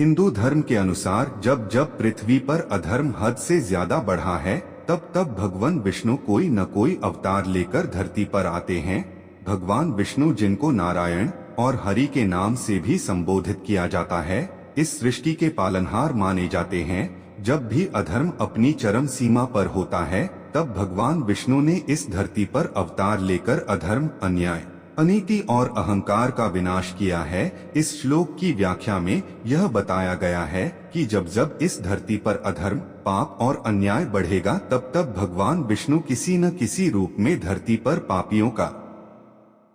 हिंदू धर्म के अनुसार जब जब पृथ्वी पर अधर्म हद से ज्यादा बढ़ा है, तब तब भगवान विष्णु कोई न कोई अवतार लेकर धरती पर आते हैं। भगवान विष्णु, जिनको नारायण और हरि के नाम से भी संबोधित किया जाता है, इस सृष्टि के पालनहार माने जाते हैं। जब भी अधर्म अपनी चरम सीमा पर होता है, तब भगवान विष्णु ने इस धरती पर अवतार लेकर अधर्म, अन्याय, अनीति और अहंकार का विनाश किया है। इस श्लोक की व्याख्या में यह बताया गया है कि जब जब इस धरती पर अधर्म, पाप और अन्याय बढ़ेगा, तब तब भगवान विष्णु किसी न किसी रूप में धरती पर पापियों का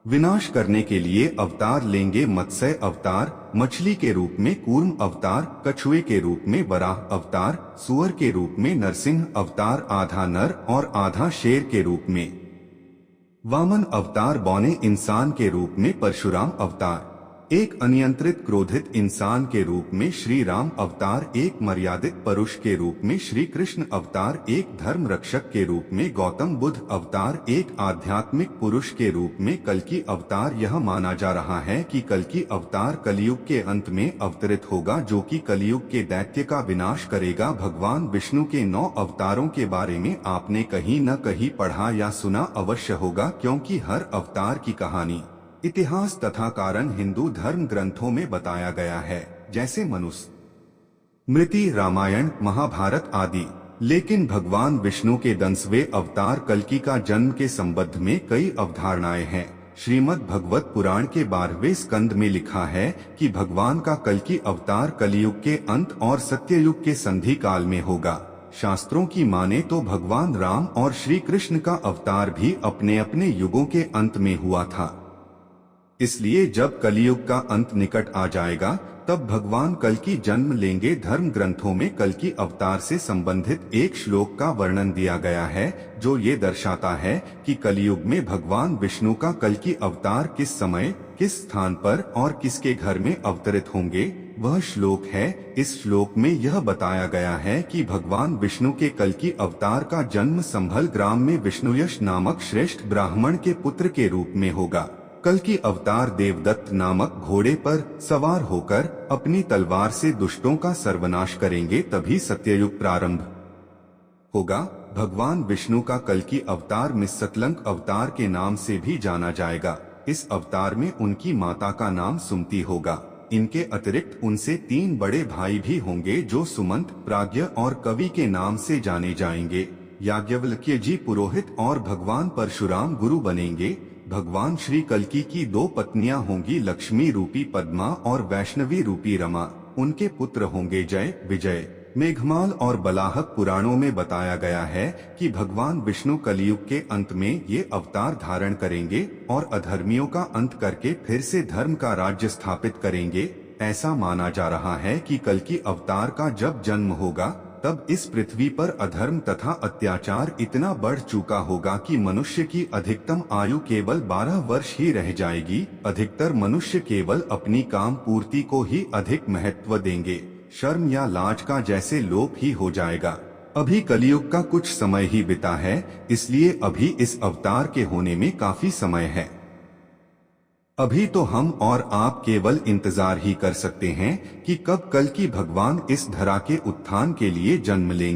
विनाश करने के लिए अवतार लेंगे। मत्स्य अवतार, मछली के रूप में कूर्म अवतार, कछुए के रूप में वराह अवतार, सुअर के रूप में नरसिंह अवतार, आधा नर और आधा शेर के रूप में वामन अवतार, बौने इंसान के रूप में परशुराम अवतार, एक अनियंत्रित क्रोधित इंसान के रूप में श्री राम अवतार, एक मर्यादित पुरुष के रूप में श्री कृष्ण अवतार, एक धर्म रक्षक के रूप में गौतम बुद्ध अवतार, एक आध्यात्मिक पुरुष के रूप में कल्कि अवतार। यह माना जा रहा है कि कल्कि अवतार कलयुग के अंत में अवतरित होगा, जो कि कलयुग के दैत्य का विनाश करेगा। भगवान विष्णु के 9 अवतारों के बारे में आपने कहीं न कहीं पढ़ा या सुना अवश्य होगा, क्योंकि हर अवतार की कहानी, इतिहास तथा कारण हिंदू धर्म ग्रंथों में बताया गया है, जैसे मनुस्मृति, रामायण, महाभारत आदि। लेकिन भगवान विष्णु के 10वें अवतार कल्कि का जन्म के संबंध में कई अवधारणाएं हैं। श्रीमद् भगवत पुराण के 12वें स्कंद में लिखा है कि भगवान का कल्कि अवतार कलयुग के अंत और सत्ययुग के संधि काल में होगा। शास्त्रों की माने तो भगवान राम और श्री कृष्ण का अवतार भी अपने अपने युगों के अंत में हुआ था। इसलिए जब कलयुग का अंत निकट आ जाएगा, तब भगवान कल्कि जन्म लेंगे। धर्म ग्रंथों में कल्कि अवतार से संबंधित एक श्लोक का वर्णन दिया गया है, जो ये दर्शाता है कि कलयुग में भगवान विष्णु का कल्कि अवतार किस समय, किस स्थान पर और किसके घर में अवतरित होंगे। वह श्लोक है, इस श्लोक में यह बताया गया है कि भगवान विष्णु के कल्कि अवतार का जन्म संभल ग्राम में विष्णुयश नामक श्रेष्ठ ब्राह्मण के पुत्र के रूप में होगा। कल्कि अवतार देवदत्त नामक घोड़े पर सवार होकर अपनी तलवार से दुष्टों का सर्वनाश करेंगे, तभी सत्ययुग प्रारंभ होगा। भगवान विष्णु का कल्कि अवतार निस्सकलंक अवतार के नाम से भी जाना जाएगा। इस अवतार में उनकी माता का नाम सुमति होगा। इनके अतिरिक्त उनसे 3 बड़े भाई भी होंगे, जो सुमंत, प्राज्ञ और कवि के नाम से जाने जाएंगे। याज्ञवल्क्य जी पुरोहित और भगवान परशुराम गुरु बनेंगे। भगवान श्री कल्कि की 2 पत्नियां होंगी, लक्ष्मी रूपी पद्मा और वैष्णवी रूपी रमा। उनके पुत्र होंगे जय, विजय, मेघमाल और बलाहक। पुराणों में बताया गया है कि भगवान विष्णु कलयुग के अंत में ये अवतार धारण करेंगे और अधर्मियों का अंत करके फिर से धर्म का राज्य स्थापित करेंगे। ऐसा माना जा रहा है कि कल्कि अवतार का जब जन्म होगा, तब इस पृथ्वी पर अधर्म तथा अत्याचार इतना बढ़ चुका होगा कि मनुष्य की अधिकतम आयु केवल 12 वर्ष ही रह जाएगी। अधिकतर मनुष्य केवल अपनी काम पूर्ति को ही अधिक महत्व देंगे। शर्म या लाज का जैसे लोप ही हो जाएगा। अभी कलयुग का कुछ समय ही बिता है, इसलिए अभी इस अवतार के होने में काफी समय है। अभी तो हम और आप केवल इंतजार ही कर सकते हैं कि कब कल्कि भगवान इस धरा के उत्थान के लिए जन्म लेंगे।